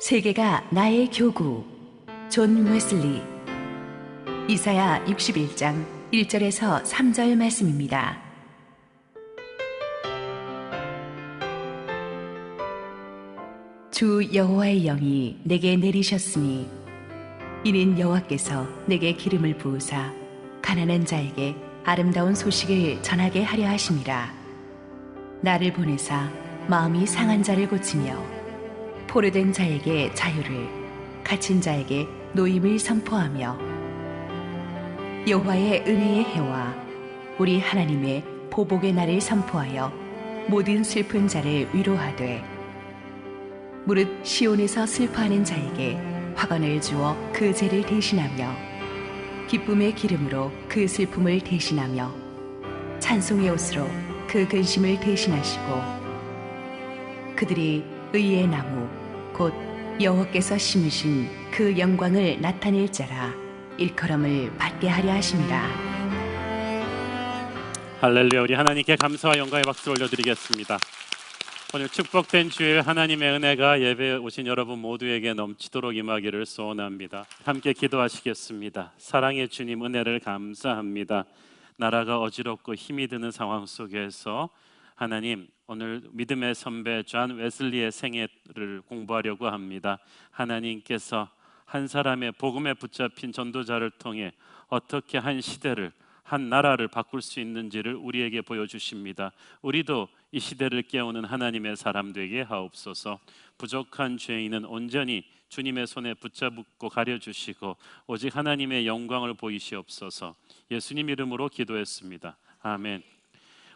세계가 나의 교구. 존 웨슬리. 이사야 61장 1절에서 3절 말씀입니다. 주 여호와의 영이 내게 내리셨으니 이는 여호와께서 내게 기름을 부으사 가난한 자에게 아름다운 소식을 전하게 하려 하심이라. 나를 보내사 마음이 상한 자를 고치며 포로된 자에게 자유를, 갇힌 자에게 노임을 선포하며 여호와의 은혜의 해와 우리 하나님의 보복의 날을 선포하여 모든 슬픈 자를 위로하되 무릇 시온에서 슬퍼하는 자에게 화관을 주어 그 죄를 대신하며 기쁨의 기름으로 그 슬픔을 대신하며 찬송의 옷으로 그 근심을 대신하시고 그들이 의의 나무 곧 여호와께서 심으신 그 영광을 나타낼 자라 일컬음을 받게 하려 하심이라. 할렐루야. 우리 하나님께 감사와 영광의 박수를 올려드리겠습니다. 오늘 축복된 주일 하나님의 은혜가 예배에 오신 여러분 모두에게 넘치도록 임하기를 소원합니다. 함께 기도하시겠습니다. 사랑의 주님, 은혜를 감사합니다. 나라가 어지럽고 힘이 드는 상황 속에서 하나님, 오늘 믿음의 선배 존 웨슬리의 생애를 공부하려고 합니다. 하나님께서 한 사람의 복음에 붙잡힌 전도자를 통해 어떻게 한 시대를, 한 나라를 바꿀 수 있는지를 우리에게 보여주십니다. 우리도 이 시대를 깨우는 하나님의 사람 되게 하옵소서. 부족한 죄인은 온전히 주님의 손에 붙잡고 가려주시고 오직 하나님의 영광을 보이시옵소서. 예수님 이름으로 기도했습니다. 아멘.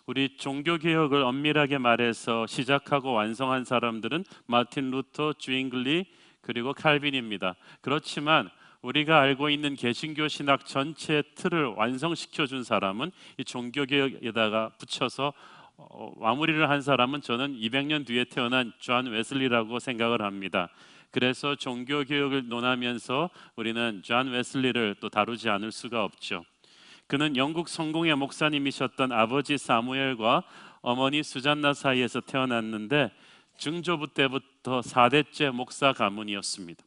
우리 종교개혁을 엄밀하게 말해서 시작하고 완성한 사람들은 마틴 루터, 주잉글리 그리고 칼빈입니다. 그렇지만 우리가 알고 있는 개신교 신학 전체의 틀을 완성시켜 준 사람은 이 종교개혁에다가 붙여서 마무리를 한 사람은 저는 200년 뒤에 태어난 존 웨슬리라고 생각을 합니다. 그래서 종교개혁을 논하면서 우리는 존 웨슬리를 또 다루지 않을 수가 없죠. 그는 영국 성공의 목사님이셨던 아버지 사무엘과 어머니 수잔나 사이에서 태어났는데 증조부 때부터 4대째 목사 가문이었습니다.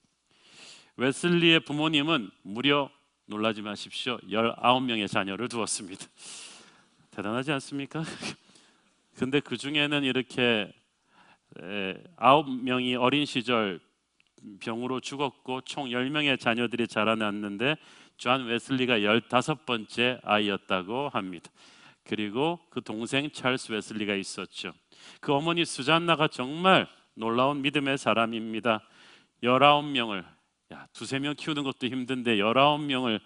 웨슬리의 부모님은 무려, 놀라지 마십시오, 19명의 자녀를 두었습니다. 대단하지 않습니까? 근데 그 중에는 이렇게 9명이 어린 시절 병으로 죽었고 총 10명의 자녀들이 자라났는데 존 웨슬리가 15번째 아이였다고 합니다. 그리고 그 동생 찰스 웨슬리가 있었죠. 그 어머니 수잔나가 정말 놀라운 믿음의 사람입니다. 19명을, 두세 명 키우는 것도 힘든데 19명을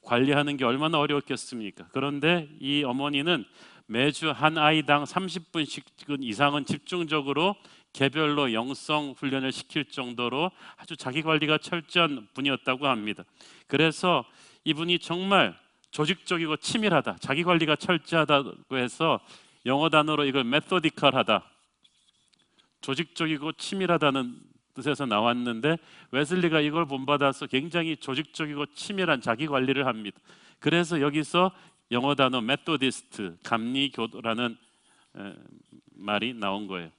관리하는 게 얼마나 어려웠겠습니까? 그런데 이 어머니는 매주 한 아이당 30분씩 이상은 집중적으로 개별로 영성 훈련을 시킬 정도로 아주 자기 관리가 철저한 분이었다고 합니다. 그래서 이분이 정말 조직적이고 치밀하다, 자기 관리가 철저하다고 해서 영어 단어로 이걸 메소디컬하다, 조직적이고 치밀하다는 뜻에서 나왔는데 웨슬리가 이걸 본받아서 굉장히 조직적이고 치밀한 자기 관리를 합니다. 그래서 여기서 영어 단어 메소디스트, 감리교도라는 말이 나온 거예요.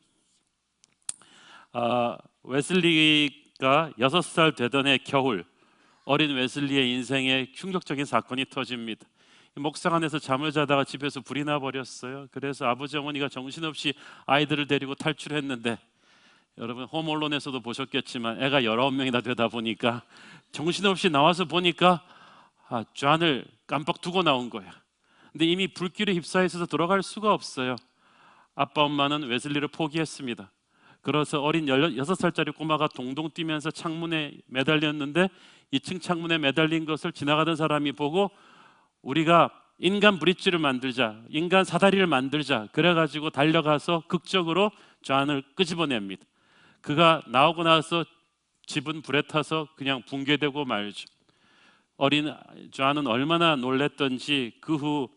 웨슬리가 6살 되던 해 겨울, 어린 웨슬리의 인생에 충격적인 사건이 터집니다. 목사관에서 잠을 자다가 집에서 불이 나버렸어요. 그래서 아버지 어머니가 정신없이 아이들을 데리고 탈출했는데, 여러분 홈얼론에서도 보셨겠지만 애가 19명이나 되다 보니까 정신없이 나와서 보니까 존을 깜빡 두고 나온 거야. 근데 이미 불길에 휩싸여 있어서 돌아갈 수가 없어요. 아빠 엄마는 웨슬리를 포기했습니다. 그래서 어린 16살짜리 꼬마가 동동 뛰면서 창문에 매달렸는데 2층 창문에 매달린 것을 지나가던 사람이 보고 우리가 인간 브릿지를 만들자, 인간 사다리를 만들자, 그래가지고 달려가서 극적으로 존을 끄집어냅니다. 그가 나오고 나서 집은 불에 타서 그냥 붕괴되고 말죠. 어린 존은 얼마나 놀랬던지 그 후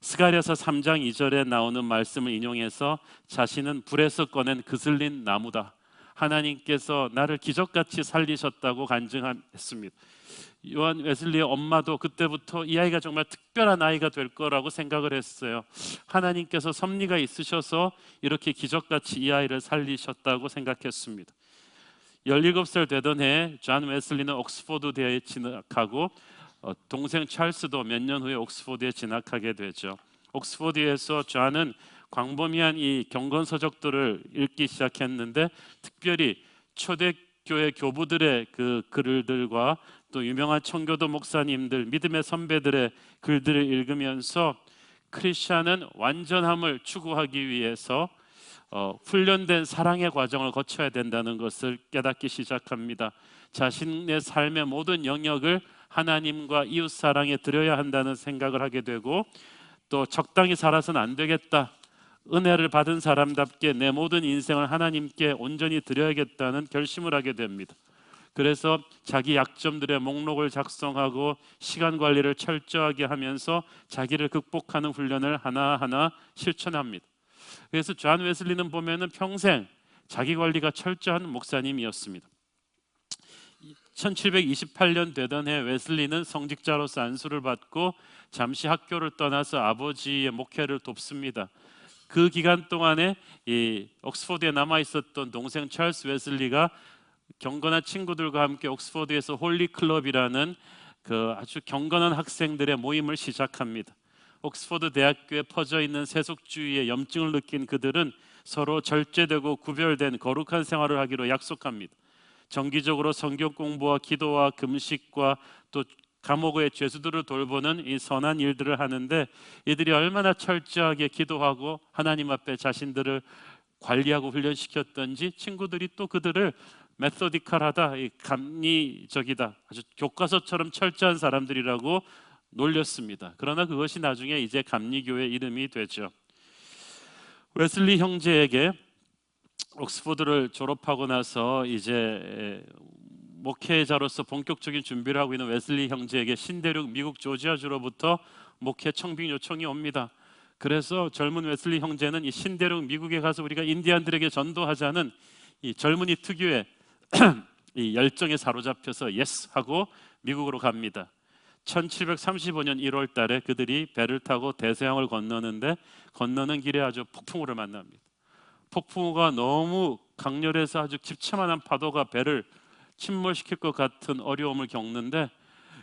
스가랴서 3장 2절에 나오는 말씀을 인용해서 자신은 불에서 꺼낸 그슬린 나무다, 하나님께서 나를 기적같이 살리셨다고 간증했습니다. 요한 웨슬리의 엄마도 그때부터 이 아이가 정말 특별한 아이가 될 거라고 생각을 했어요. 하나님께서 섭리가 있으셔서 이렇게 기적같이 이 아이를 살리셨다고 생각했습니다. 17살 되던 해에 존 웨슬리는 옥스포드 대에 진학하고 동생 찰스도 몇 년 후에 옥스포드에 진학하게 되죠. 옥스포드에서 존은 광범위한 이 경건 서적들을 읽기 시작했는데, 특별히 초대교회 교부들의 그 글들과 또 유명한 청교도 목사님들, 믿음의 선배들의 글들을 읽으면서 크리스천은 완전함을 추구하기 위해서 훈련된 사랑의 과정을 거쳐야 된다는 것을 깨닫기 시작합니다. 자신의 삶의 모든 영역을 하나님과 이웃 사랑에 드려야 한다는 생각을 하게 되고, 또 적당히 살아서는 안 되겠다, 은혜를 받은 사람답게 내 모든 인생을 하나님께 온전히 드려야겠다는 결심을 하게 됩니다. 그래서 자기 약점들의 목록을 작성하고 시간 관리를 철저하게 하면서 자기를 극복하는 훈련을 하나하나 실천합니다. 그래서 존 웨슬리는 보면은 평생 자기 관리가 철저한 목사님이었습니다. 1728년 되던 해 웨슬리는 성직자로서 안수를 받고 잠시 학교를 떠나서 아버지의 목회를 돕습니다. 그 기간 동안에 이 옥스포드에 남아 있었던 동생 찰스 웨슬리가 경건한 친구들과 함께 옥스포드에서 홀리 클럽이라는 그 아주 경건한 학생들의 모임을 시작합니다. 옥스포드 대학교에 퍼져 있는 세속주의의 염증을 느낀 그들은 서로 절제되고 구별된 거룩한 생활을 하기로 약속합니다. 정기적으로 성경 공부와 기도와 금식과 또 감옥의 죄수들을 돌보는 이 선한 일들을 하는데, 이들이 얼마나 철저하게 기도하고 하나님 앞에 자신들을 관리하고 훈련시켰던지 친구들이 또 그들을 메소디컬하다, 감리적이다, 아주 교과서처럼 철저한 사람들이라고 놀렸습니다. 그러나 그것이 나중에 이제 감리교의 이름이 되죠. 웨슬리 형제에게 옥스포드를 졸업하고 나서 이제 목회자로서 본격적인 준비를 하고 있는 웨슬리 형제에게 신대륙 미국 조지아주로부터 목회 청빙 요청이 옵니다. 그래서 젊은 웨슬리 형제는 이 신대륙 미국에 가서 우리가 인디안들에게 전도하자는 이 젊은이 특유의 이 열정에 사로잡혀서 예스 하고 미국으로 갑니다. 1735년 1월 달에 그들이 배를 타고 대서양을 건너는데, 건너는 길에 아주 폭풍우를 만납니다. 폭풍우가 너무 강렬해서 아주 집채만한 파도가 배를 침몰시킬 것 같은 어려움을 겪는데,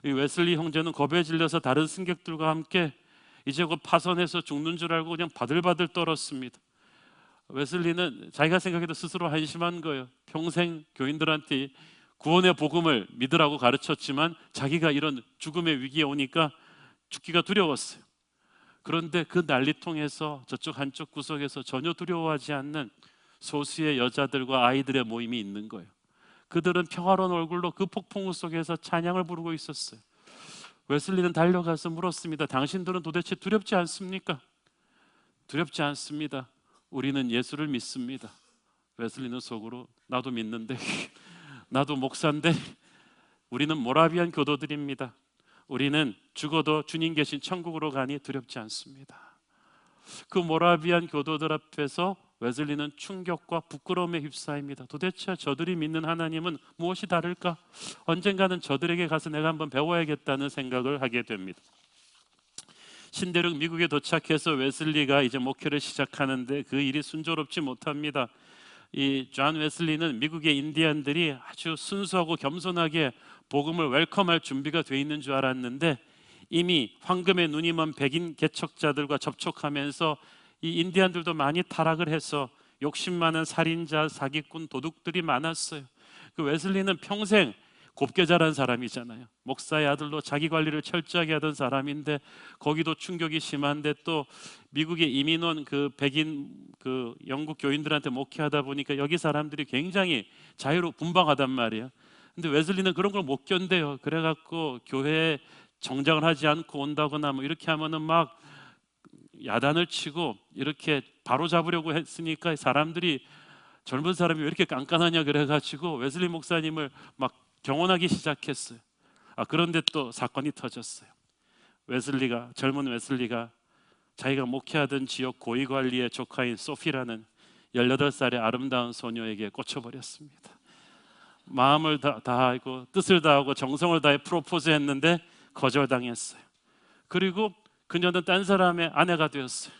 이 웨슬리 형제는 겁에 질려서 다른 승객들과 함께 이제 곧 파손해서 죽는 줄 알고 그냥 바들바들 떨었습니다. 웨슬리는 자기가 생각해도 스스로 한심한 거예요. 평생 교인들한테 구원의 복음을 믿으라고 가르쳤지만 자기가 이런 죽음의 위기에 오니까 죽기가 두려웠어요. 그런데 그 난리통에서 저쪽 한쪽 구석에서 전혀 두려워하지 않는 소수의 여자들과 아이들의 모임이 있는 거예요. 그들은 평화로운 얼굴로 그 폭풍우 속에서 찬양을 부르고 있었어요. 웨슬리는 달려가서 물었습니다. 당신들은 도대체 두렵지 않습니까? 두렵지 않습니다. 우리는 예수를 믿습니다. 웨슬리는 속으로 나도 믿는데 나도 목사인데 우리는 모라비안 교도들입니다. 우리는 죽어도 주님 계신 천국으로 가니 두렵지 않습니다. 그 모라비안 교도들 앞에서 웨슬리는 충격과 부끄러움에 휩싸입니다. 도대체 저들이 믿는 하나님은 무엇이 다를까? 언젠가는 저들에게 가서 내가 한번 배워야겠다는 생각을 하게 됩니다. 신대륙 미국에 도착해서 웨슬리가 이제 목회를 시작하는데 그 일이 순조롭지 못합니다. 이 존 웨슬리는 미국의 인디안들이 아주 순수하고 겸손하게 복음을 웰컴할 준비가 돼 있는 줄 알았는데, 이미 황금의 눈이 먼 백인 개척자들과 접촉하면서 이 인디안들도 많이 타락을 해서 욕심 많은 살인자, 사기꾼, 도둑들이 많았어요. 그 웨슬리는 평생 곱게 자란 사람이잖아요. 목사의 아들로 자기 관리를 철저하게 하던 사람인데 거기도 충격이 심한데, 또 미국에 이민 온 그 백인 그 영국 교인들한테 목회하다 보니까 여기 사람들이 굉장히 자유로 분방하단 말이에요. 근데 웨슬리는 그런 걸 못 견뎌요. 그래갖고 교회에 정장을 하지 않고 온다거나 뭐 이렇게 하면은 막 야단을 치고 이렇게 바로 잡으려고 했으니까 사람들이, 젊은 사람이 왜 이렇게 깐깐하냐 그래가지고 웨슬리 목사님을 막 경원하기 시작했어요. 그런데 또 사건이 터졌어요. 젊은 웨슬리가 자기가 목회하던 지역 고위관리의 조카인 소피라는 18살의 아름다운 소녀에게 꽂혀버렸습니다. 마음을 다하고 뜻을 다하고 정성을 다해 프로포즈했는데 거절당했어요. 그리고 그녀는 딴 사람의 아내가 되었어요.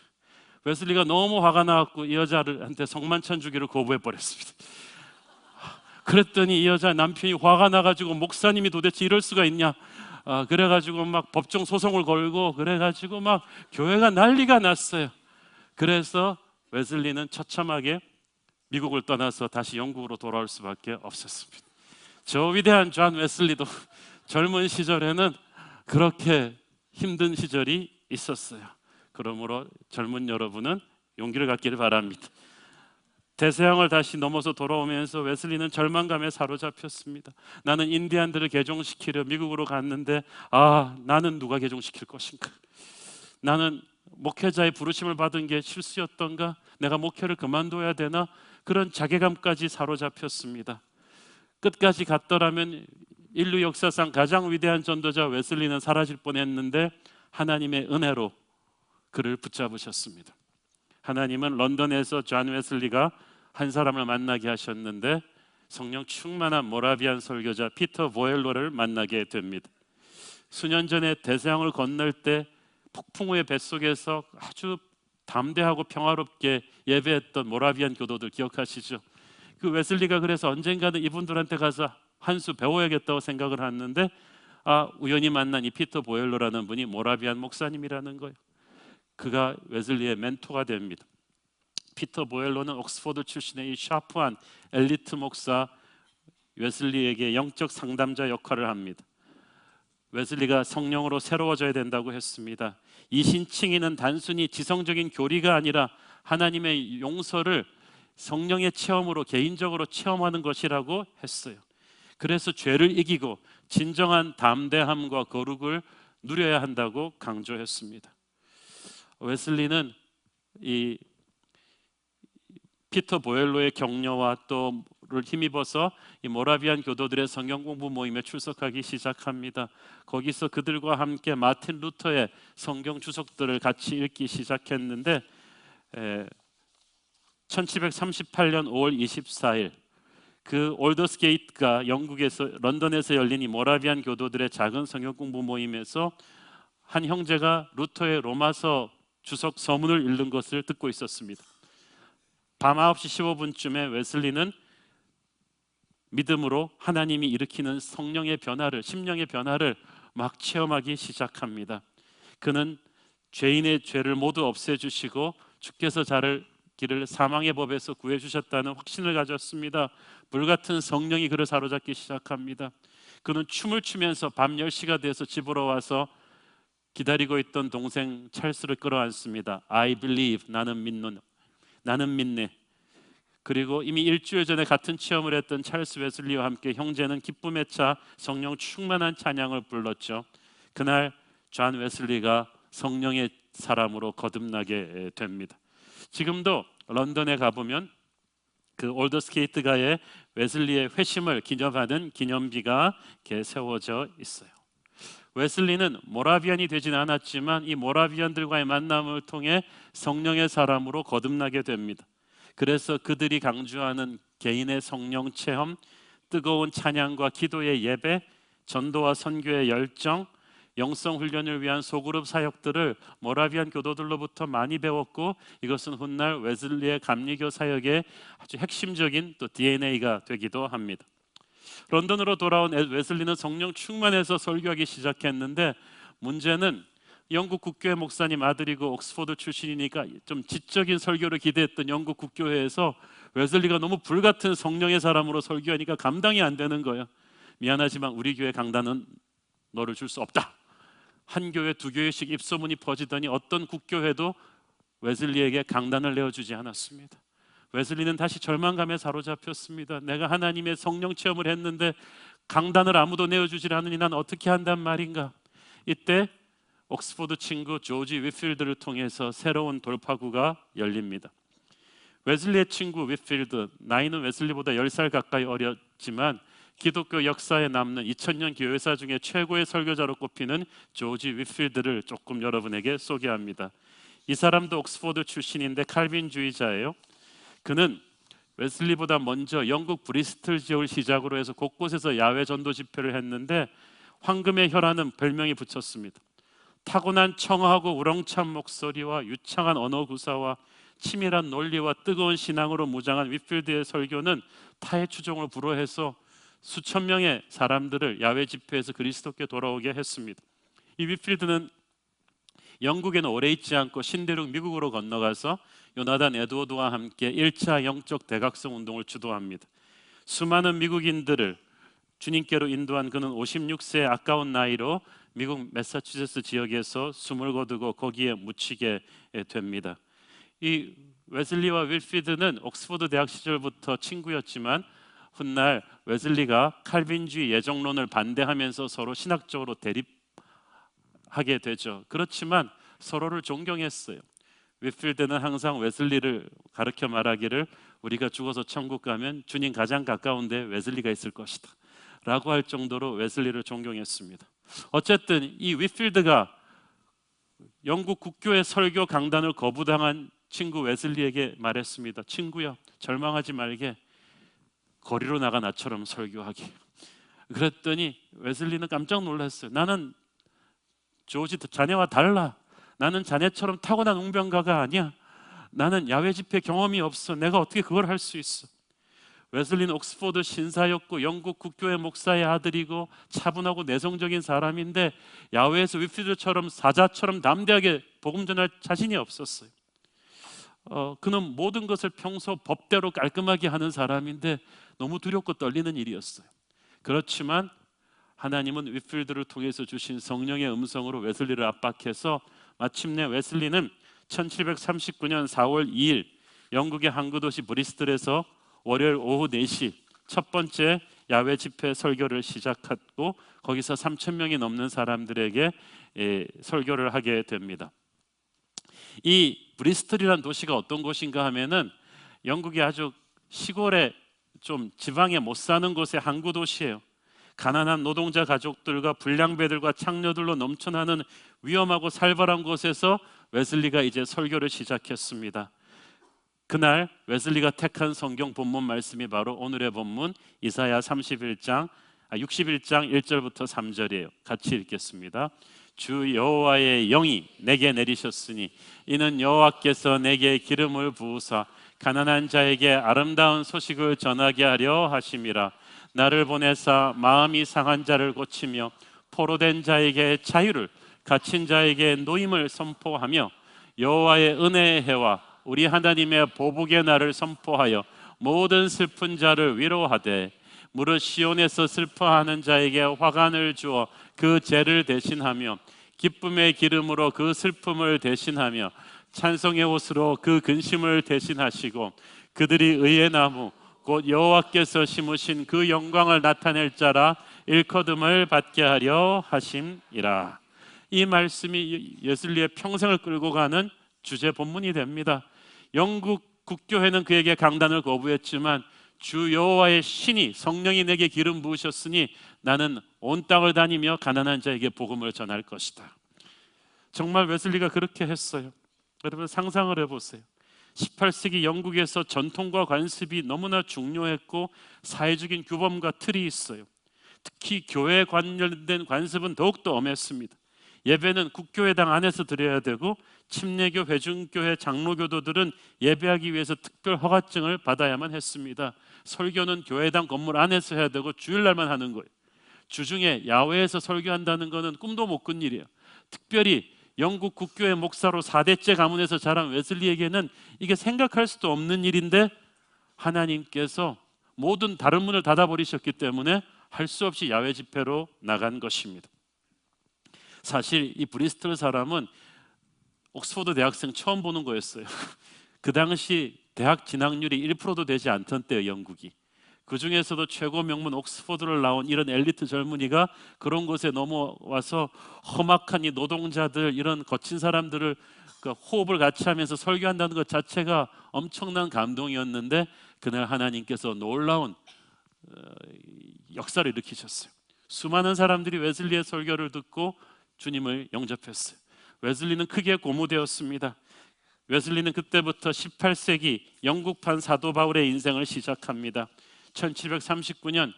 웨슬리가 너무 화가 나갖고 이 여자한테 성만찬 주기를 거부해버렸습니다. 그랬더니 이 여자 남편이 화가 나가지고 목사님이 도대체 이럴 수가 있냐, 그래가지고 막 법정 소송을 걸고 그래가지고 막 교회가 난리가 났어요. 그래서 웨슬리는 처참하게 미국을 떠나서 다시 영국으로 돌아올 수밖에 없었습니다. 저 위대한 존 웨슬리도 젊은 시절에는 그렇게 힘든 시절이 있었어요. 그러므로 젊은 여러분은 용기를 갖기를 바랍니다. 대서양을 다시 넘어서 돌아오면서 웨슬리는 절망감에 사로잡혔습니다. 나는 인디안들을 개종시키려 미국으로 갔는데 나는 누가 개종시킬 것인가? 나는 목회자의 부르심을 받은 게 실수였던가? 내가 목회를 그만둬야 되나? 그런 자괴감까지 사로잡혔습니다. 끝까지 갔더라면 인류 역사상 가장 위대한 전도자 웨슬리는 사라질 뻔했는데 하나님의 은혜로 그를 붙잡으셨습니다. 하나님은 런던에서 존 웨슬리가 한 사람을 만나게 하셨는데 성령 충만한 모라비안 설교자 피터 보엘로를 만나게 됩니다. 수년 전에 대서양을 건널 때 폭풍우의 뱃속에서 아주 담대하고 평화롭게 예배했던 모라비안 교도들 기억하시죠? 그 웨슬리가 그래서 언젠가는 이분들한테 가서 한 수 배워야겠다고 생각을 했는데 우연히 만난 이 피터 보엘로라는 분이 모라비안 목사님이라는 거예요. 그가 웨슬리의 멘토가 됩니다. 피터 보엘로는 옥스퍼드 출신의 이 샤프한 엘리트 목사 웨슬리에게 영적 상담자 역할을 합니다. 웨슬리가 성령으로 새로워져야 된다고 했습니다. 이 신칭의는 단순히 지성적인 교리가 아니라 하나님의 용서를 성령의 체험으로 개인적으로 체험하는 것이라고 했어요. 그래서 죄를 이기고 진정한 담대함과 거룩을 누려야 한다고 강조했습니다. 웨슬리는 이 피터 보엘로의 격려와 또를 힘입어서 이 모라비안 교도들의 성경 공부 모임에 출석하기 시작합니다. 거기서 그들과 함께 마틴 루터의 성경 주석들을 같이 읽기 시작했는데 1738년 5월 24일 그 올더스게이트가 영국에서 런던에서 열린 이 모라비안 교도들의 작은 성경 공부 모임에서 한 형제가 루터의 로마서 주석 서문을 읽는 것을 듣고 있었습니다. 밤 9시 15분쯤에 웨슬리는 믿음으로 하나님이 일으키는 성령의 변화를, 심령의 변화를 막 체험하기 시작합니다. 그는 죄인의 죄를 모두 없애주시고 주께서 자를 길을 사망의 법에서 구해주셨다는 확신을 가졌습니다. 불같은 성령이 그를 사로잡기 시작합니다. 그는 춤을 추면서 밤 10시가 돼서 집으로 와서 기다리고 있던 동생 찰스를 끌어안습니다. I believe, 나는 믿네. 그리고 이미 일주일 전에 같은 체험을 했던 찰스 웨슬리와 함께 형제는 기쁨에 차 성령 충만한 찬양을 불렀죠. 그날 존 웨슬리가 성령의 사람으로 거듭나게 됩니다. 지금도 런던에 가보면 그 올더스게이트가의 웨슬리의 회심을 기념하는 기념비가 이렇게 세워져 있어요. 웨슬리는 모라비안이 되진 않았지만 이 모라비안들과의 만남을 통해 성령의 사람으로 거듭나게 됩니다. 그래서 그들이 강조하는 개인의 성령 체험, 뜨거운 찬양과 기도의 예배, 전도와 선교의 열정, 영성 훈련을 위한 소그룹 사역들을 모라비안 교도들로부터 많이 배웠고 이것은 훗날 웨슬리의 감리교 사역의 아주 핵심적인 또 DNA가 되기도 합니다. 런던으로 돌아온 웨슬리는 성령 충만해서 설교하기 시작했는데 문제는 영국 국교회 목사님 아들이고 옥스퍼드 출신이니까 좀 지적인 설교를 기대했던 영국 국교회에서 웨슬리가 너무 불같은 성령의 사람으로 설교하니까 감당이 안 되는 거예요. 미안하지만 우리 교회 강단은 너를 줄 수 없다. 한 교회 두 교회씩 입소문이 퍼지더니 어떤 국교회도 웨슬리에게 강단을 내어주지 않았습니다. 웨슬리는 다시 절망감에 사로잡혔습니다. 내가 하나님의 성령 체험을 했는데 강단을 아무도 내어주지 않으니 난 어떻게 한단 말인가. 이때 옥스퍼드 친구 조지 위필드를 통해서 새로운 돌파구가 열립니다. 웨슬리의 친구 위필드, 나이는 웨슬리보다 10살 가까이 어렸지만 기독교 역사에 남는 2000년 교회사 중에 최고의 설교자로 꼽히는 조지 위필드를 조금 여러분에게 소개합니다. 이 사람도 옥스퍼드 출신인데 칼빈주의자예요. 그는 웨슬리보다 먼저 영국 브리스틀 지역을 시작으로 해서 곳곳에서 야외 전도 집회를 했는데 황금의 혀라는 별명이 붙였습니다. 타고난 청아하고 우렁찬 목소리와 유창한 언어 구사와 치밀한 논리와 뜨거운 신앙으로 무장한 윗필드의 설교는 타의 추종을 불허해서 수천 명의 사람들을 야외 집회에서 그리스도께 돌아오게 했습니다. 이 윗필드는 영국에는 오래 있지 않고 신대륙 미국으로 건너가서 요나단 에드워드와 함께 1차 영적 대각성 운동을 주도합니다. 수많은 미국인들을 주님께로 인도한 그는 56세의 아까운 나이로 미국 매사추세츠 지역에서 숨을 거두고 거기에 묻히게 됩니다. 이 웨슬리와 윌피드는 옥스퍼드 대학 시절부터 친구였지만 훗날 웨슬리가 칼빈주의 예정론을 반대하면서 서로 신학적으로 대립하게 되죠. 그렇지만 서로를 존경했어요. 윌필드는 항상 웨슬리를 가르쳐 말하기를 우리가 죽어서 천국 가면 주님 가장 가까운데 웨슬리가 있을 것이다 라고 할 정도로 웨슬리를 존경했습니다. 어쨌든 이 윗필드가 영국 국교의 설교 강단을 거부당한 친구 웨슬리에게 말했습니다. 친구야, 절망하지 말게. 거리로 나가 나처럼 설교하기. 그랬더니 웨슬리는 깜짝 놀랐어요. 나는 조지 자네와 달라. 나는 자네처럼 타고난 웅변가가 아니야. 나는 야외 집회 경험이 없어. 내가 어떻게 그걸 할 수 있어? 웨슬리는 옥스퍼드 신사였고 영국 국교의 목사의 아들이고 차분하고 내성적인 사람인데 야외에서 윗필드처럼 사자처럼 담대하게 복음 전할 자신이 없었어요. 그는 모든 것을 평소 법대로 깔끔하게 하는 사람인데 너무 두렵고 떨리는 일이었어요. 그렇지만 하나님은 윗필드를 통해서 주신 성령의 음성으로 웨슬리를 압박해서 마침내 웨슬리는 1739년 4월 2일 영국의 항구 도시 브리스톨에서 월요일 오후 4시 첫 번째 야외 집회 설교를 시작했고 거기서 3,000명이 넘는 사람들에게 설교를 하게 됩니다. 이 브리스톨이라는 도시가 어떤 곳인가 하면은 영국의 아주 시골에 좀 지방에 못 사는 곳의 항구 도시예요. 가난한 노동자 가족들과 불량배들과 창녀들로 넘쳐나는 위험하고 살벌한 곳에서 웨슬리가 이제 설교를 시작했습니다. 그날 웨슬리가 택한 성경 본문 말씀이 바로 오늘의 본문 이사야 61장 1절부터 3절이에요. 같이 읽겠습니다. 주 여호와의 영이 내게 내리셨으니 이는 여호와께서 내게 기름을 부으사 가난한 자에게 아름다운 소식을 전하게 하려 하심이라. 나를 보내사 마음이 상한 자를 고치며 포로된 자에게 자유를 갇힌 자에게 노임을 선포하며 여호와의 은혜의 해와 우리 하나님의 보복의 날을 선포하여 모든 슬픈 자를 위로하되 무릇 시온에서 슬퍼하는 자에게 화관을 주어 그 죄를 대신하며 기쁨의 기름으로 그 슬픔을 대신하며 찬송의 옷으로 그 근심을 대신하시고 그들이 의의 나무 곧 여호와께서 심으신 그 영광을 나타낼 자라 일거듬을 받게 하려 하심이라. 이 말씀이 웨슬리의 평생을 끌고 가는 주제 본문이 됩니다. 영국 국교회는 그에게 강단을 거부했지만 주 여호와의 신이 성령이 내게 기름 부으셨으니 나는 온 땅을 다니며 가난한 자에게 복음을 전할 것이다. 정말 웨슬리가 그렇게 했어요. 여러분 상상을 해보세요. 18세기 영국에서 전통과 관습이 너무나 중요했고 사회적인 규범과 틀이 있어요. 특히 교회에 관련된 관습은 더욱더 엄했습니다. 예배는 국교회당 안에서 드려야 되고 침례교, 회중교회, 장로교도들은 예배하기 위해서 특별 허가증을 받아야만 했습니다. 설교는 교회당 건물 안에서 해야 되고 주일날만 하는 거예요. 주중에 야외에서 설교한다는 것은 꿈도 못 꾼 일이에요. 특별히 영국 국교회 목사로 4대째 가문에서 자란 웨슬리에게는 이게 생각할 수도 없는 일인데 하나님께서 모든 다른 문을 닫아버리셨기 때문에 할 수 없이 야외 집회로 나간 것입니다. 사실 이 브리스톨 사람은 옥스퍼드 대학생 처음 보는 거였어요. 그 당시 대학 진학률이 1%도 되지 않던 때의 영국이. 그 중에서도 최고 명문 옥스퍼드를 나온 이런 엘리트 젊은이가 그런 곳에 넘어와서 험악한 이 노동자들 이런 거친 사람들을 호흡을 같이 하면서 설교한다는 것 자체가 엄청난 감동이었는데 그날 하나님께서 놀라운 역사를 일으키셨어요. 수많은 사람들이 웨슬리의 설교를 듣고 주님을 영접했어요. 웨슬리는 크게 고무되었습니다. 웨슬리는 그때부터 18세기 영국판 사도 바울의 인생을 시작합니다. 1739년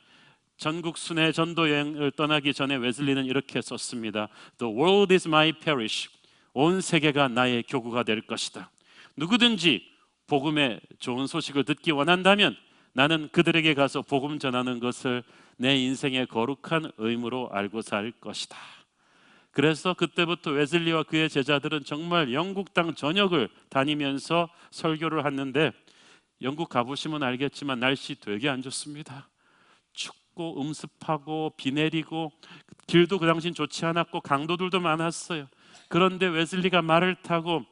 전국 순회 전도 여행을 떠나기 전에 웨슬리는 이렇게 썼습니다. The world is my parish. 온 세계가 나의 교구가 될 것이다. 누구든지 복음의 좋은 소식을 듣기 원한다면 나는 그들에게 가서 복음 전하는 것을 내 인생의 거룩한 의무로 알고 살 것이다. 그래서 그때부터 웨슬리와 그의 제자들은 정말 영국 땅 전역을 다니면서 설교를 하는데, 영국 가보시면 알겠지만 날씨 되게 안 좋습니다. 춥고 음습하고 비 내리고 길도 그 당시엔 좋지 않았고 강도들도 많았어요. 그런데 웨슬리가 말을 타고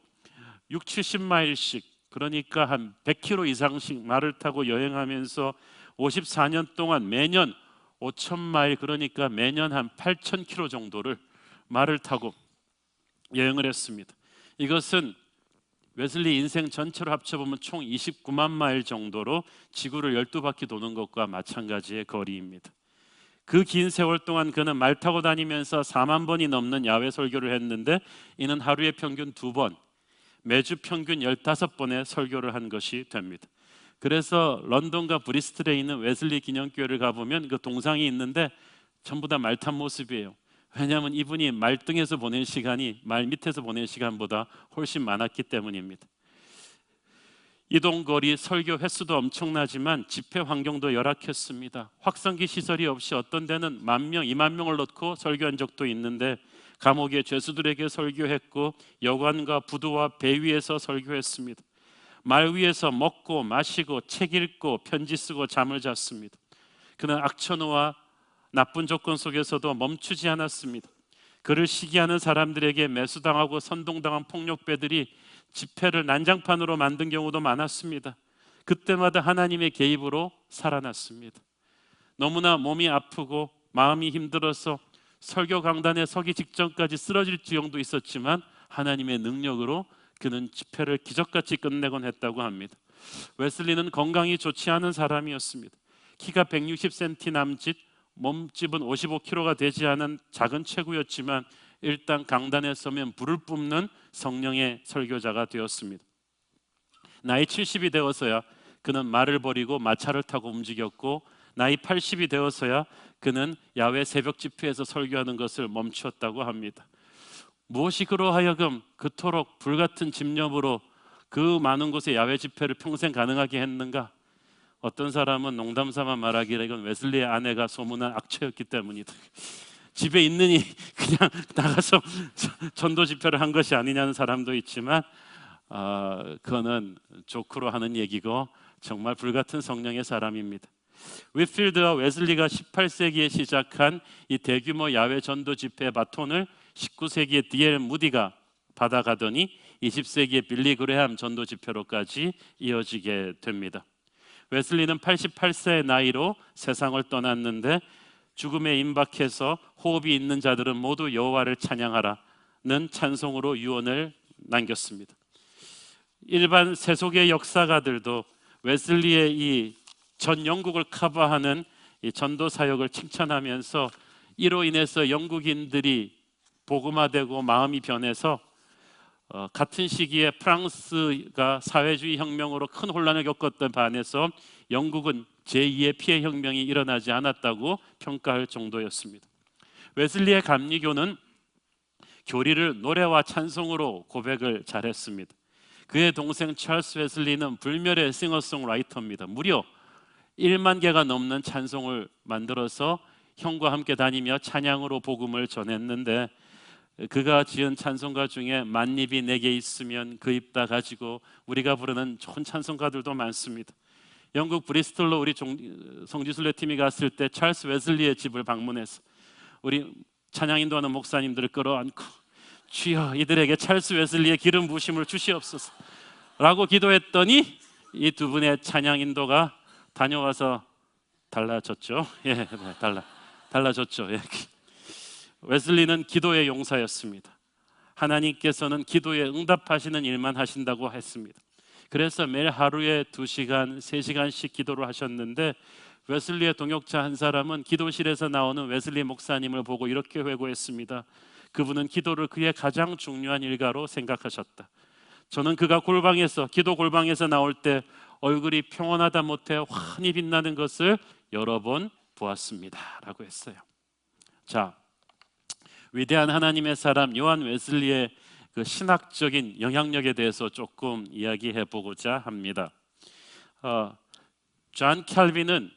6, 70마일씩, 그러니까 한 100km 이상씩 말을 타고 여행하면서 54년 동안 매년 5,000마일, 그러니까 매년 한 8,000km 정도를 말을 타고 여행을 했습니다. 이것은 웨슬리 인생 전체로 합쳐보면 총 29만 마일 정도로 지구를 12바퀴 도는 것과 마찬가지의 거리입니다. 그 긴 세월 동안 그는 말 타고 다니면서 4만 번이 넘는 야외 설교를 했는데, 이는 하루에 평균 2번, 매주 평균 15번의 설교를 한 것이 됩니다. 그래서 런던과 브리스톨에 있는 웨슬리 기념교회를 가보면 그 동상이 있는데 전부 다 말 탄 모습이에요. 왜냐하면 이분이 말등에서 보낸 시간이 말 밑에서 보낸 시간보다 훨씬 많았기 때문입니다. 이동거리, 설교 횟수도 엄청나지만 집회 환경도 열악했습니다. 확성기 시설이 없이 어떤 데는 10,000명, 20,000명을 넣고 설교한 적도 있는데, 감옥의 죄수들에게 설교했고 여관과 부두와 배 위에서 설교했습니다. 말 위에서 먹고 마시고 책 읽고 편지 쓰고 잠을 잤습니다. 그는 악천후와 나쁜 조건 속에서도 멈추지 않았습니다. 그를 시기하는 사람들에게 매수당하고 선동당한 폭력배들이 집회를 난장판으로 만든 경우도 많았습니다. 그때마다 하나님의 개입으로 살아났습니다. 너무나 몸이 아프고 마음이 힘들어서 설교 강단에 서기 직전까지 쓰러질 지경도 있었지만 하나님의 능력으로 그는 집회를 기적같이 끝내곤 했다고 합니다. 웨슬리는 건강이 좋지 않은 사람이었습니다. 키가 160cm 남짓, 몸집은 55kg가 되지 않은 작은 체구였지만 일단 강단에 서면 불을 뿜는 성령의 설교자가 되었습니다. 나이 70이 되어서야 그는 말을 버리고 마차를 타고 움직였고, 나이 80이 되어서야 그는 야외 새벽 집회에서 설교하는 것을 멈추었다고 합니다. 무엇이 그로 하여금 그토록 불같은 집념으로 그 많은 곳에 야외 집회를 평생 가능하게 했는가? 어떤 사람은 농담삼아 말하기를 이건 웨슬리의 아내가 소문난 악취였기 때문이다. 집에 있느니 그냥 나가서 전도 집회를 한 것이 아니냐는 사람도 있지만, 그거는 조크로 하는 얘기고 정말 불같은 성령의 사람입니다. 위필드와 웨슬리가 18세기에 시작한 이 대규모 야외 전도 집회의 바톤을 19세기의 D.L. 무디가 받아가더니 20세기의 빌리 그레함 전도 집회로까지 이어지게 됩니다. 웨슬리는 88세의 나이로 세상을 떠났는데, 죽음에 임박해서 호흡이 있는 자들은 모두 여호와를 찬양하라는 찬송으로 유언을 남겼습니다. 일반 세속의 역사가들도 웨슬리의 이 전 영국을 커버하는 이 전도 사역을 칭찬하면서 이로 인해서 영국인들이 복음화되고 마음이 변해서 같은 시기에 프랑스가 사회주의 혁명으로 큰 혼란을 겪었던 반해서 영국은 제2의 피해 혁명이 일어나지 않았다고 평가할 정도였습니다. 웨슬리의 감리교는 교리를 노래와 찬송으로 고백을 잘했습니다. 그의 동생 찰스 웨슬리는 불멸의 싱어송라이터입니다. 무려 1만 개가 넘는 찬송을 만들어서 형과 함께 다니며 찬양으로 복음을 전했는데, 그가 지은 찬송가 중에 만입이 내게 있으면 그 입 다 가지고 우리가 부르는 좋은 찬송가들도 많습니다. 영국 브리스톨로 우리 성지순례 팀이 갔을 때 찰스 웨슬리의 집을 방문해서 우리 찬양 인도하는 목사님들을 끌어안고 주여 이들에게 찰스 웨슬리의 기름 부으심을 주시옵소서 라고 기도했더니 이 두 분의 찬양 인도가 다녀와서 달라졌죠. 예, 달라졌죠. 예. 웨슬리는 기도의 용사였습니다. 하나님께서는 기도에 응답하시는 일만 하신다고 했습니다. 그래서 매일 하루에 2시간, 3시간씩 기도를 하셨는데, 웨슬리의 동역자 한 사람은 기도실에서 나오는 웨슬리 목사님을 보고 이렇게 회고했습니다. 그분은 기도를 그의 가장 중요한 일가로 생각하셨다. 저는 그가 기도 골방에서 나올 때 얼굴이 평온하다 못해 환히 빛나는 것을 여러 번 보았습니다 라고 했어요. 자, 위대한 하나님의 사람 요한 웨슬리의 그 신학적인 영향력에 대해서 조금 이야기해 보고자 합니다. 존 캘빈은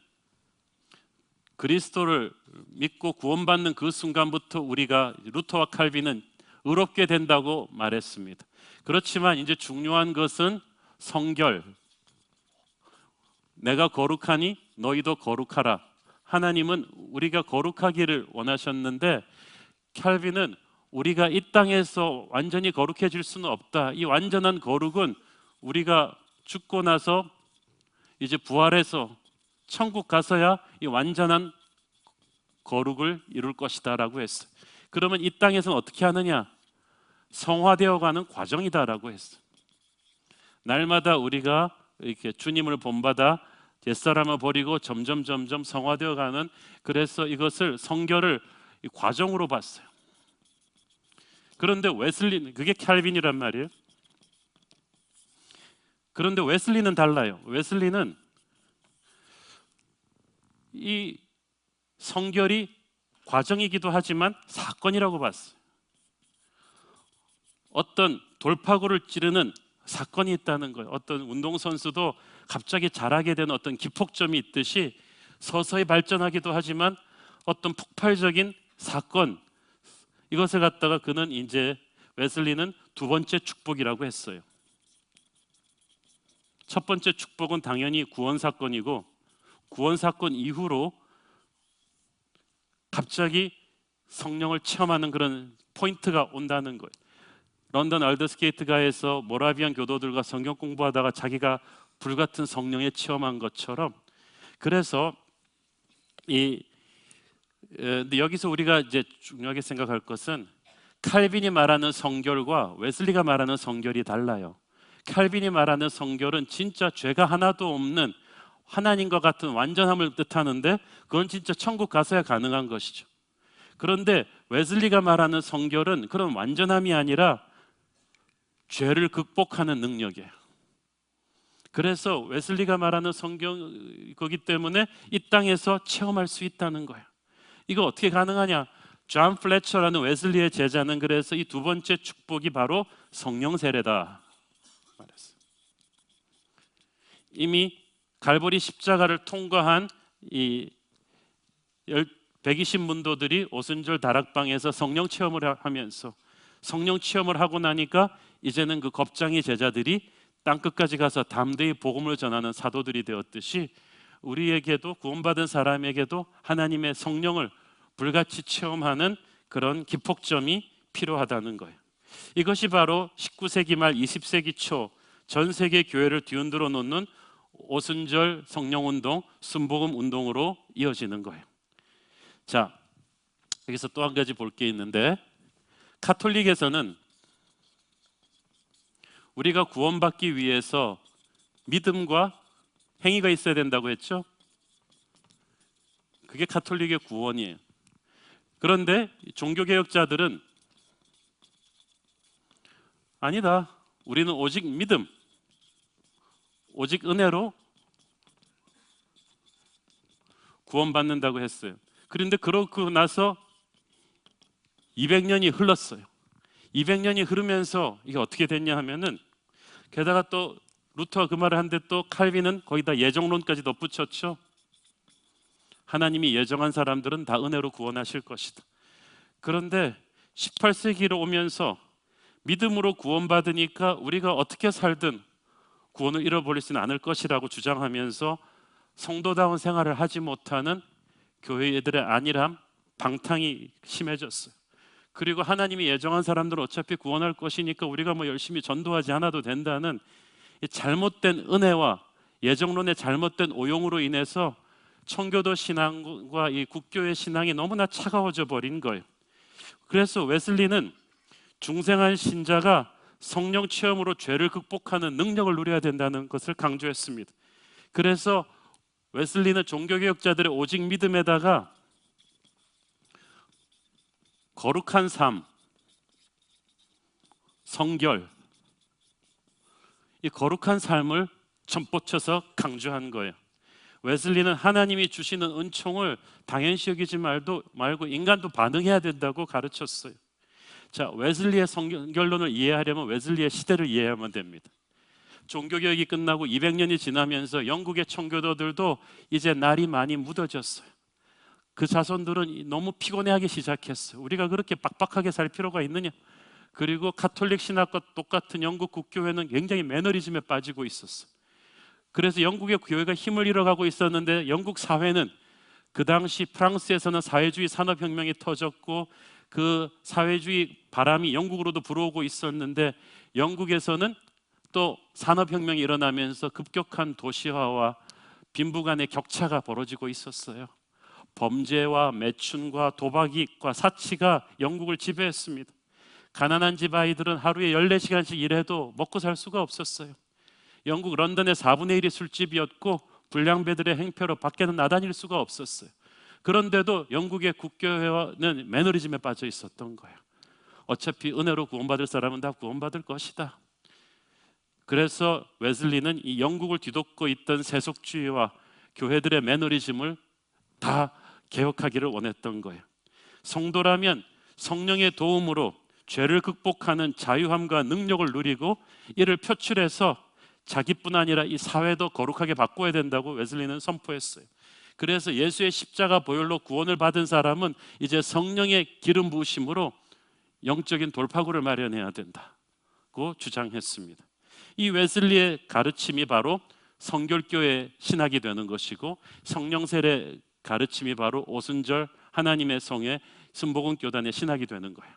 그리스도를 믿고 구원받는 그 순간부터 우리가 루터와 칼빈은 의롭게 된다고 말했습니다. 그렇지만 이제 중요한 것은 성결, 내가 거룩하니 너희도 거룩하라. 하나님은 우리가 거룩하기를 원하셨는데 캘빈은 우리가 이 땅에서 완전히 거룩해질 수는 없다. 이 완전한 거룩은 우리가 죽고 나서 이제 부활해서 천국 가서야 이 완전한 거룩을 이룰 것이다 라고 했어요. 그러면 이 땅에서는 어떻게 하느냐? 성화되어 가는 과정이다라고 했어요. 날마다 우리가 이렇게 주님을 본받아 옛사람을 버리고 점점 성화되어 가는, 그래서 이것을 성결을 과정으로 봤어요. 그런데 웨슬리는, 그게 캘빈이란 말이에요. 그런데 웨슬리는 달라요. 웨슬리는 이 성결이 과정이기도 하지만 사건이라고 봤어요. 어떤 돌파구를 찌르는 사건이 있다는 거예요. 어떤 운동선수도 갑자기 잘하게 되는 어떤 기폭점이 있듯이 서서히 발전하기도 하지만 어떤 폭발적인 사건, 이것을 갖다가 그는 이제 웨슬리는 두 번째 축복이라고 했어요. 첫 번째 축복은 당연히 구원 사건이고, 구원 사건 이후로 갑자기 성령을 체험하는 그런 포인트가 온다는 거예요. 런던 알더스게이트가에서 모라비안 교도들과 성경 공부하다가 자기가 불같은 성령에 체험한 것처럼, 그래서 근데 여기서 우리가 이제 중요하게 생각할 것은 칼빈이 말하는 성결과 웨슬리가 말하는 성결이 달라요. 칼빈이 말하는 성결은 진짜 죄가 하나도 없는 하나님과 같은 완전함을 뜻하는데 그건 진짜 천국 가서야 가능한 것이죠. 그런데 웨슬리가 말하는 성결은 그런 완전함이 아니라 죄를 극복하는 능력이에요. 그래서 웨슬리가 말하는 성경 거기 때문에 이 땅에서 체험할 수 있다는 거예요. 이거 어떻게 가능하냐? 존 플래처라는 웨슬리의 제자는 그래서 이 두 번째 축복이 바로 성령 세례다 말했어요. 이미 갈보리 십자가를 통과한 이 120문도들이 오순절 다락방에서 성령 체험을 하면서 성령 체험을 하고 나니까 이제는 그 겁쟁이 제자들이 땅끝까지 가서 담대히 복음을 전하는 사도들이 되었듯이 우리에게도, 구원받은 사람에게도 하나님의 성령을 불같이 체험하는 그런 기폭점이 필요하다는 거예요. 이것이 바로 19세기 말 20세기 초 전 세계 교회를 뒤흔들어 놓는 오순절 성령운동, 순복음 운동으로 이어지는 거예요. 자, 여기서 또 한 가지 볼 게 있는데, 카톨릭에서는 우리가 구원받기 위해서 믿음과 행위가 있어야 된다고 했죠. 그게 카톨릭의 구원이에요. 그런데 종교개혁자들은 아니다, 우리는 오직 믿음, 오직 은혜로 구원받는다고 했어요. 그런데 그러고 나서 200년이 흘렀어요. 200년이 흐르면서 이게 어떻게 됐냐 하면은, 게다가 또 루터가 그 말을 하는데 또 칼빈은 거기다 예정론까지 덧붙였죠. 하나님이 예정한 사람들은 다 은혜로 구원하실 것이다. 그런데 18세기로 오면서 믿음으로 구원받으니까 우리가 어떻게 살든 구원을 잃어버리지는 않을 것이라고 주장하면서 성도다운 생활을 하지 못하는 교회들의 안일함, 방탕이 심해졌어요. 그리고 하나님이 예정한 사람들은 어차피 구원할 것이니까 우리가 뭐 열심히 전도하지 않아도 된다는 이 잘못된 은혜와 예정론의 잘못된 오용으로 인해서 청교도 신앙과 이 국교의 신앙이 너무나 차가워져 버린 거예요. 그래서 웨슬리는 중생한 신자가 성령 체험으로 죄를 극복하는 능력을 누려야 된다는 것을 강조했습니다. 그래서 웨슬리는 종교개혁자들의 오직 믿음에다가 거룩한 삶, 성결, 이 거룩한 삶을 전포쳐서 강조한 거예요. 웨슬리는 하나님이 주시는 은총을 당연시 여기지 말고 인간도 반응해야 된다고 가르쳤어요. 자, 웨슬리의 성결론을 이해하려면 웨슬리의 시대를 이해하면 됩니다. 종교개혁이 끝나고 200년이 지나면서 영국의 청교도들도 이제 날이 많이 묻어졌어요. 그 자손들은 너무 피곤해하기 시작했어요. 우리가 그렇게 빡빡하게 살 필요가 있느냐? 그리고 가톨릭 신학과 똑같은 영국 국교회는 굉장히 매너리즘에 빠지고 있었어요. 그래서 영국의 교회가 힘을 잃어가고 있었는데 영국 사회는 그 당시 프랑스에서는 사회주의 산업혁명이 터졌고 그 사회주의 바람이 영국으로도 불어오고 있었는데 영국에서는 또 산업혁명이 일어나면서 급격한 도시화와 빈부 간의 격차가 벌어지고 있었어요. 범죄와 매춘과 도박과 사치가 영국을 지배했습니다. 가난한 집 아이들은 하루에 14시간씩 일해도 먹고 살 수가 없었어요. 영국 런던의 4분의 1이 술집이었고 불량배들의 행패로 밖에는 나다닐 수가 없었어요. 그런데도 영국의 국교회는 매너리즘에 빠져 있었던 거예요. 어차피 은혜로 구원받을 사람은 다 구원받을 것이다. 그래서 웨슬리는 이 영국을 뒤덮고 있던 세속주의와 교회들의 매너리즘을 다 개혁하기를 원했던 거예요. 성도라면 성령의 도움으로 죄를 극복하는 자유함과 능력을 누리고 이를 표출해서 자기뿐 아니라 이 사회도 거룩하게 바꿔야 된다고 웨슬리는 선포했어요. 그래서 예수의 십자가 보혈로 구원을 받은 사람은 이제 성령의 기름 부으심으로 영적인 돌파구를 마련해야 된다고 주장했습니다. 이 웨슬리의 가르침이 바로 성결교회 신학이 되는 것이고 성령 세례 가르침이 바로 오순절 하나님의 성의 순복음교단의 신학이 되는 거예요.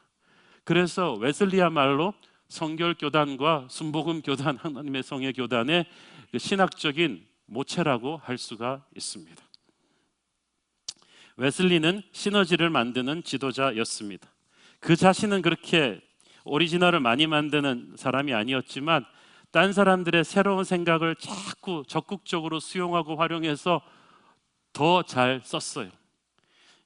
그래서 웨슬리야말로 성결교단과 순복음교단 하나님의 성의 교단의 그 신학적인 모체라고 할 수가 있습니다. 웨슬리는 시너지를 만드는 지도자였습니다. 그 자신은 그렇게 오리지널을 많이 만드는 사람이 아니었지만 딴 사람들의 새로운 생각을 자꾸 적극적으로 수용하고 활용해서 더 잘 썼어요.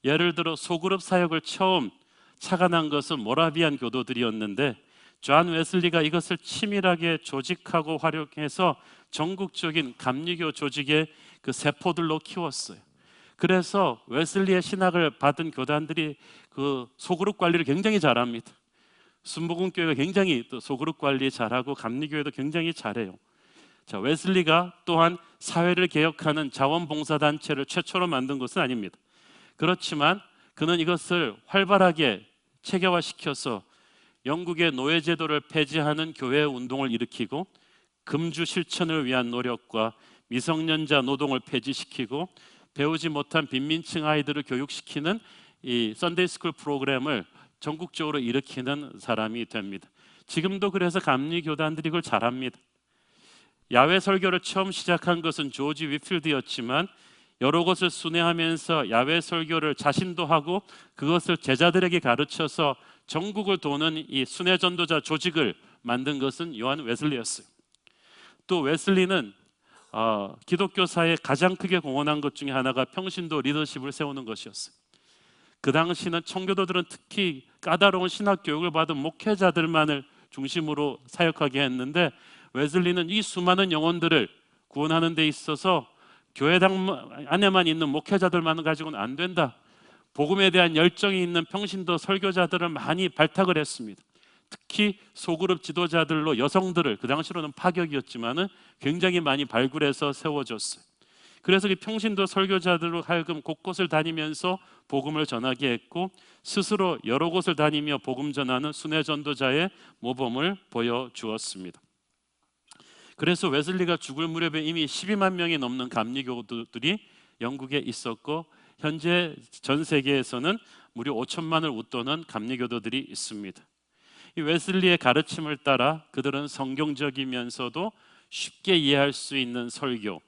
예를 들어 소그룹 사역을 처음 착안한 것은 모라비안 교도들이었는데 존 웨슬리가 이것을 치밀하게 조직하고 활용해서 전국적인 감리교 조직의 그 세포들로 키웠어요. 그래서 웨슬리의 신학을 받은 교단들이 그 소그룹 관리를 굉장히 잘합니다. 순복음교회가 굉장히 또 소그룹 관리 잘하고 감리교회도 굉장히 잘해요. 자, 웨슬리가 또한 사회를 개혁하는 자원봉사단체를 최초로 만든 것은 아닙니다. 그렇지만 그는 이것을 활발하게 체계화시켜서 영국의 노예제도를 폐지하는 교회 운동을 일으키고 금주 실천을 위한 노력과 미성년자 노동을 폐지시키고 배우지 못한 빈민층 아이들을 교육시키는 이 썬데이 스쿨 프로그램을 전국적으로 일으키는 사람이 됩니다. 지금도 그래서 감리교단들이 그걸 잘합니다. 야외 설교를 처음 시작한 것은 조지 위필드였지만 여러 곳을 순회하면서 야외 설교를 자신도 하고 그것을 제자들에게 가르쳐서 전국을 도는 이 순회 전도자 조직을 만든 것은 요한 웨슬리였어요. 또 웨슬리는 기독교사에 가장 크게 공헌한 것 중에 하나가 평신도 리더십을 세우는 것이었어요. 그 당시는 청교도들은 특히 까다로운 신학 교육을 받은 목회자들만을 중심으로 사역하게 했는데 웨슬리는 이 수많은 영혼들을 구원하는 데 있어서 교회당 안에만 있는 목회자들만 가지고는 안 된다. 복음에 대한 열정이 있는 평신도 설교자들을 많이 발탁을 했습니다. 특히 소그룹 지도자들로 여성들을 그 당시로는 파격이었지만은 굉장히 많이 발굴해서 세워줬어요. 그래서 그 평신도 설교자들로 하여금 곳곳을 다니면서 복음을 전하게 했고 스스로 여러 곳을 다니며 복음 전하는 순회 전도자의 모범을 보여주었습니다. 그래서 웨슬리가 죽을 무렵에 이미 12만 명이 넘는 감리교도들이 영국에 있었고 현재 전 세계에서는 무려 5천만을 웃도는 감리교도들이 있습니다. 이 웨슬리의 가르침을 따라 그들은 성경적이면서도 쉽게 이해할 수 있는 설교,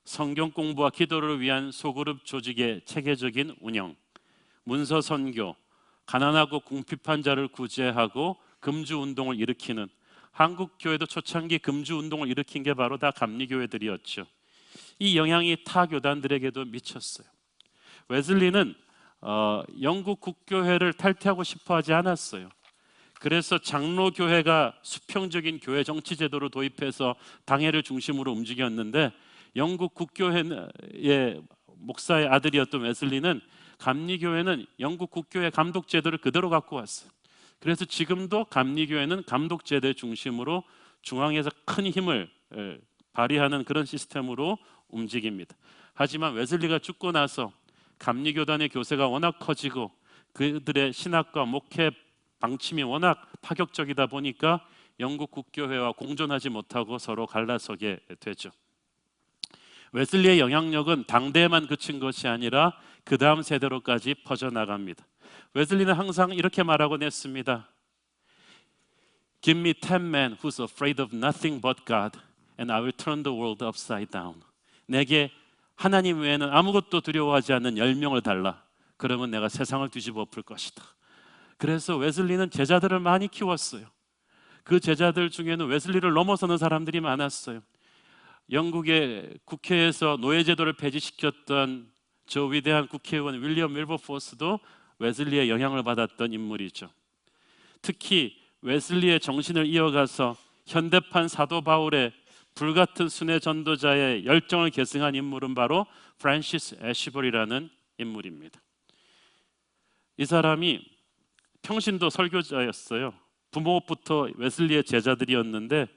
성경 공부와 기도를 위한 소그룹 조직의 체계적인 운영, 문서 선교, 가난하고 궁핍한 자를 구제하고 금주 운동을 일으키는, 한국 교회도 초창기 금주 운동을 일으킨 게 바로 다 감리교회들이었죠. 이 영향이 타 교단들에게도 미쳤어요. 웨슬리는 영국 국교회를 탈퇴하고 싶어 하지 않았어요. 그래서 장로교회가 수평적인 교회 정치 제도를 도입해서 당회를 중심으로 움직였는데 영국 국교회의 목사의 아들이었던 웨슬리는 감리교회는 영국 국교회 감독 제도를 그대로 갖고 왔어요. 그래서 지금도 감리교회는 감독제대 중심으로 중앙에서 큰 힘을 발휘하는 그런 시스템으로 움직입니다. 하지만 웨슬리가 죽고 나서 감리교단의 교세가 워낙 커지고 그들의 신학과 목회 방침이 워낙 파격적이다 보니까 영국 국교회와 공존하지 못하고 서로 갈라서게 되죠. 웨슬리의 영향력은 당대에만 그친 것이 아니라 그 다음 세대로까지 퍼져나갑니다. 웨슬리는 항상 이렇게 말하곤 했습니다. Give me 10 men who's afraid of nothing but God and I will turn the world upside down. 내게 하나님 외에는 아무것도 두려워하지 않는 10명을 달라. 그러면 내가 세상을 뒤집어 엎을 것이다. 그래서 웨슬리는 제자들을 많이 키웠어요. 그 제자들 중에는 웨슬리를 넘어서는 사람들이 많았어요. 영국의 국회에서 노예제도를 폐지시켰던 저 위대한 국회의원 윌리엄 윌버포스도 웨슬리의 영향을 받았던 인물이죠. 특히 웨슬리의 정신을 이어가서 현대판 사도 바울의 불같은 순회 전도자의 열정을 계승한 인물은 바로 프란시스 애쉬버리라는 인물입니다. 이 사람이 평신도 설교자였어요. 부모부터 웨슬리의 제자들이었는데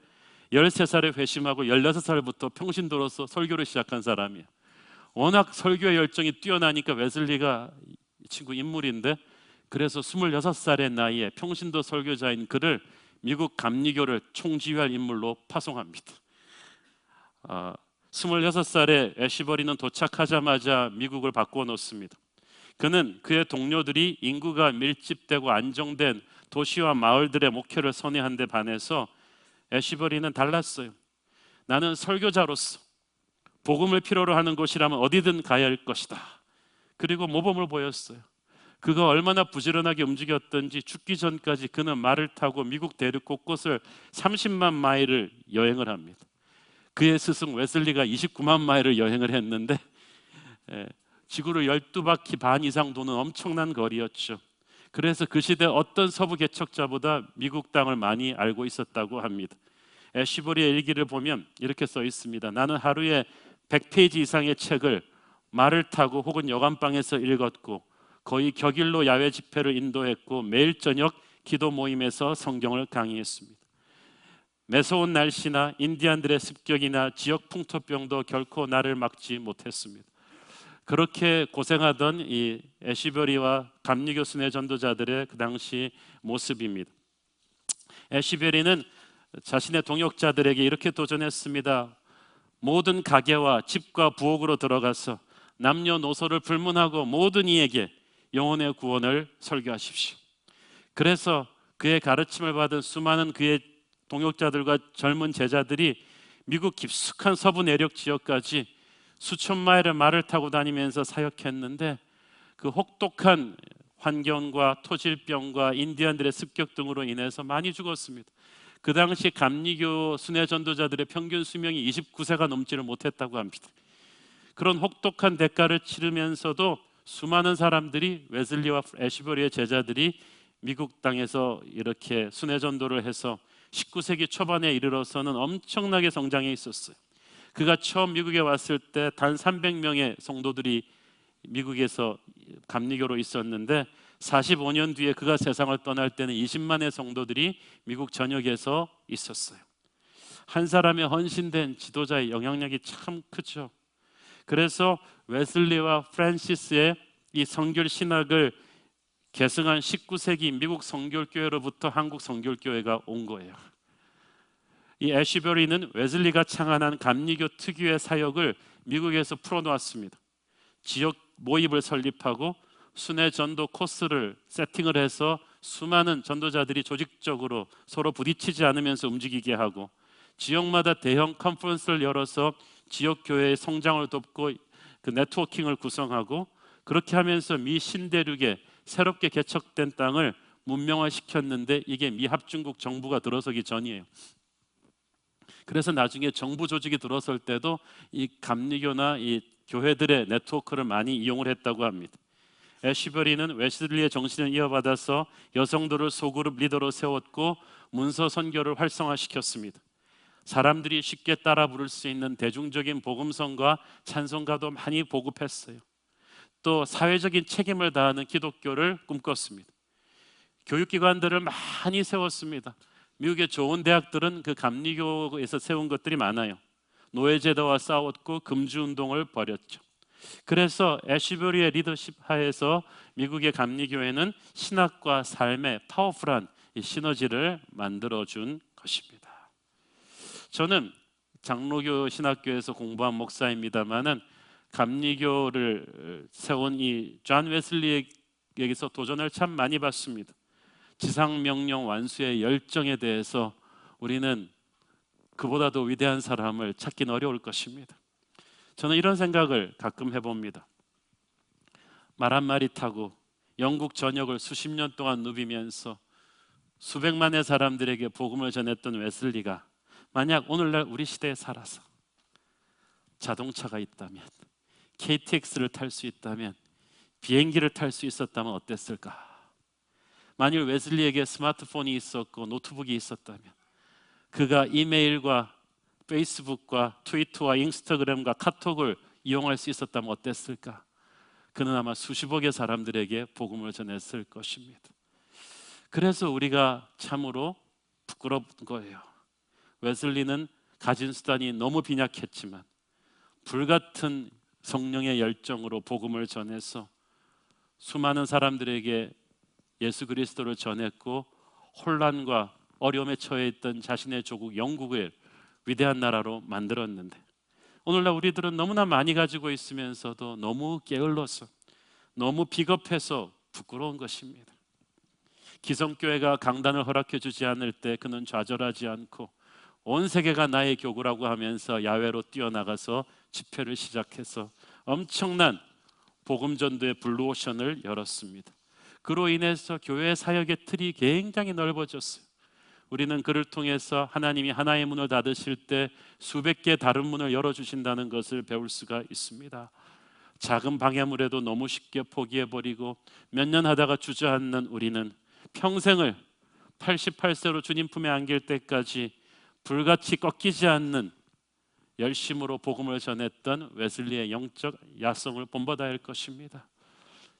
13살에 회심하고 16살부터 평신도로서 설교를 시작한 사람이에요. 워낙 설교의 열정이 뛰어나니까 웨슬리가 이 친구 인물인데, 그래서 26살의 나이에 평신도 설교자인 그를 미국 감리교를 총지휘할 인물로 파송합니다. 26살에 애쉬버리는 도착하자마자 미국을 바꾸어 놓습니다. 그는 그의 동료들이 인구가 밀집되고 안정된 도시와 마을들의 목회를 선회한 데 반해서 애쉬버리는 달랐어요. 나는 설교자로서 복음을 필요로 하는 곳이라면 어디든 가야 할 것이다. 그리고 모범을 보였어요. 그가 얼마나 부지런하게 움직였던지 죽기 전까지 그는 말을 타고 미국 대륙 곳곳을 30만 마일을 여행을 합니다. 그의 스승 웨슬리가 29만 마일을 여행을 했는데 지구를 12바퀴 반 이상 도는 엄청난 거리였죠. 그래서 그 시대 어떤 서부 개척자보다 미국 땅을 많이 알고 있었다고 합니다. 애쉬버리의 일기를 보면 이렇게 써 있습니다. 나는 하루에 100페이지 이상의 책을 말을 타고 혹은 여관방에서 읽었고 거의 격일로 야외 집회를 인도했고 매일 저녁 기도 모임에서 성경을 강의했습니다. 매서운 날씨나 인디안들의 습격이나 지역 풍토병도 결코 나를 막지 못했습니다. 그렇게 고생하던 이 애쉬버리와 감리교 순회 전도자들의 그 당시 모습입니다. 애쉬버리는 자신의 동역자들에게 이렇게 도전했습니다. 모든 가게와 집과 부엌으로 들어가서 남녀노소를 불문하고 모든 이에게 영혼의 구원을 설교하십시오. 그래서 그의 가르침을 받은 수많은 그의 동역자들과 젊은 제자들이 미국 깊숙한 서부 내륙 지역까지 수천 마일의 말을 타고 다니면서 사역했는데 그 혹독한 환경과 토질병과 인디안들의 습격 등으로 인해서 많이 죽었습니다. 그 당시 감리교 순회 전도자들의 평균 수명이 29세가 넘지를 못했다고 합니다. 그런 혹독한 대가를 치르면서도 수많은 사람들이 웨슬리와 애쉬버리의 제자들이 미국 땅에서 이렇게 순회 전도를 해서 19세기 초반에 이르러서는 엄청나게 성장해 있었어요. 그가 처음 미국에 왔을 때 단 300명의 성도들이 미국에서 감리교로 있었는데 45년 뒤에 그가 세상을 떠날 때는 20만의 성도들이 미국 전역에서 있었어요. 한 사람의 헌신된 지도자의 영향력이 참 크죠. 그래서 웨슬리와 프란시스의 이 성결 신학을 계승한 19세기 미국 성결교회로부터 한국 성결교회가 온 거예요. 이 애쉬버리는 웨슬리가 창안한 감리교 특유의 사역을 미국에서 풀어놓았습니다. 지역 모임을 설립하고 순회 전도 코스를 세팅을 해서 수많은 전도자들이 조직적으로 서로 부딪히지 않으면서 움직이게 하고 지역마다 대형 컨퍼런스를 열어서 지역 교회의 성장을 돕고 그 네트워킹을 구성하고 그렇게 하면서 미 신대륙에 새롭게 개척된 땅을 문명화시켰는데 이게 미 합중국 정부가 들어서기 전이에요. 그래서 나중에 정부 조직이 들어설 때도 이 감리교나 이 교회들의 네트워크를 많이 이용을 했다고 합니다. 애쉬버리는 웨슬리의 정신을 이어받아서 여성들을 소그룹 리더로 세웠고 문서 선교를 활성화시켰습니다. 사람들이 쉽게 따라 부를 수 있는 대중적인 복음성과 찬송가도 많이 보급했어요. 또 사회적인 책임을 다하는 기독교를 꿈꿨습니다. 교육기관들을 많이 세웠습니다. 미국의 좋은 대학들은 그 감리교에서 세운 것들이 많아요. 노예제도와 싸웠고 금주운동을 벌였죠. 그래서 애쉬버리의 리더십 하에서 미국의 감리교회는 신학과 삶의 파워풀한 이 시너지를 만들어준 것입니다. 저는 장로교 신학교에서 공부한 목사입니다만은 감리교를 세운 이 존 웨슬리에게서 도전을 참 많이 받습니다. 지상명령 완수의 열정에 대해서 우리는 그보다도 위대한 사람을 찾긴 어려울 것입니다. 저는 이런 생각을 가끔 해봅니다. 말 한 마리 타고 영국 전역을 수십 년 동안 누비면서 수백만의 사람들에게 복음을 전했던 웨슬리가 만약 오늘날 우리 시대에 살아서 자동차가 있다면, KTX를 탈 수 있다면, 비행기를 탈 수 있었다면 어땠을까? 만일 웨슬리에게 스마트폰이 있었고 노트북이 있었다면, 그가 이메일과 페이스북과 트위터와 인스타그램과 카톡을 이용할 수 있었다면 어땠을까? 그는 아마 수십억의 사람들에게 복음을 전했을 것입니다. 그래서 우리가 참으로 부끄러운 거예요. 웨슬리는 가진 수단이 너무 빈약했지만 불같은 성령의 열정으로 복음을 전해서 수많은 사람들에게 예수 그리스도를 전했고, 혼란과 어려움에 처해 있던 자신의 조국 영국을 위대한 나라로 만들었는데, 오늘날 우리들은 너무나 많이 가지고 있으면서도 너무 게을러서, 너무 비겁해서 부끄러운 것입니다. 기성교회가 강단을 허락해 주지 않을 때 그는 좌절하지 않고 온 세계가 나의 교구라고 하면서 야외로 뛰어나가서 집회를 시작해서 엄청난 복음전도의 블루오션을 열었습니다. 그로 인해서 교회 사역의 틀이 굉장히 넓어졌어요. 우리는 그를 통해서 하나님이 하나의 문을 닫으실 때 수백 개의 다른 문을 열어주신다는 것을 배울 수가 있습니다. 작은 방해물에도 너무 쉽게 포기해버리고 몇 년 하다가 주저앉는 우리는 평생을 88세로 주님 품에 안길 때까지 불같이 꺾이지 않는 열심으로 복음을 전했던 웨슬리의 영적 야성을 본받아야 할 것입니다.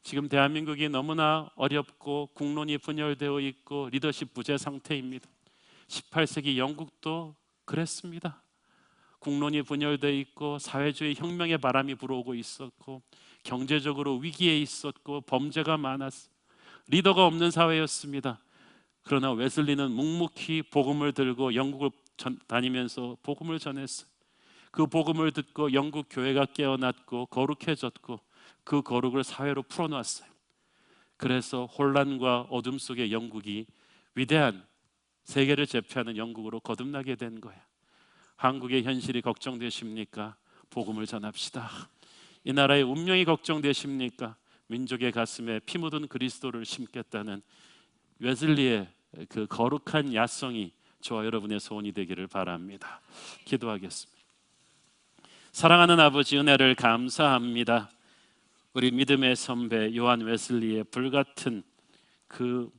지금 대한민국이 너무나 어렵고 국론이 분열되어 있고 리더십 부재 상태입니다. 18세기 영국도 그랬습니다. 국론이 분열되어 있고 사회주의 혁명의 바람이 불어오고 있었고 경제적으로 위기에 있었고 범죄가 많았습니다. 리더가 없는 사회였습니다. 그러나 웨슬리는 묵묵히 복음을 들고 영국을 다니면서 복음을 전했어요. 그 복음을 듣고 영국 교회가 깨어났고 거룩해졌고 그 거룩을 사회로 풀어놨어요. 그래서 혼란과 어둠 속의 영국이 위대한 세계를 제패하는 영국으로 거듭나게 된 거예요. 한국의 현실이 걱정되십니까? 복음을 전합시다. 이 나라의 운명이 걱정되십니까? 민족의 가슴에 피 묻은 그리스도를 심겠다는 웨슬리의 그 거룩한 야성이 저와 여러분의 소원이 되기를 바랍니다. 기도하겠습니다. 사랑하는 아버지, 은혜를 감사합니다. 우리 믿음의 선배 요한 웨슬리의 불같은 그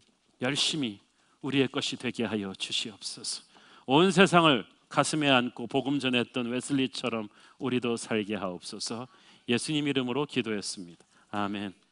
열심이 우리의 것이 되게 하여 주시옵소서. 온 세상을 가슴에 안고 복음 전했던 웨슬리처럼 우리도 살게 하옵소서. 예수님 이름으로 기도했습니다. 아멘.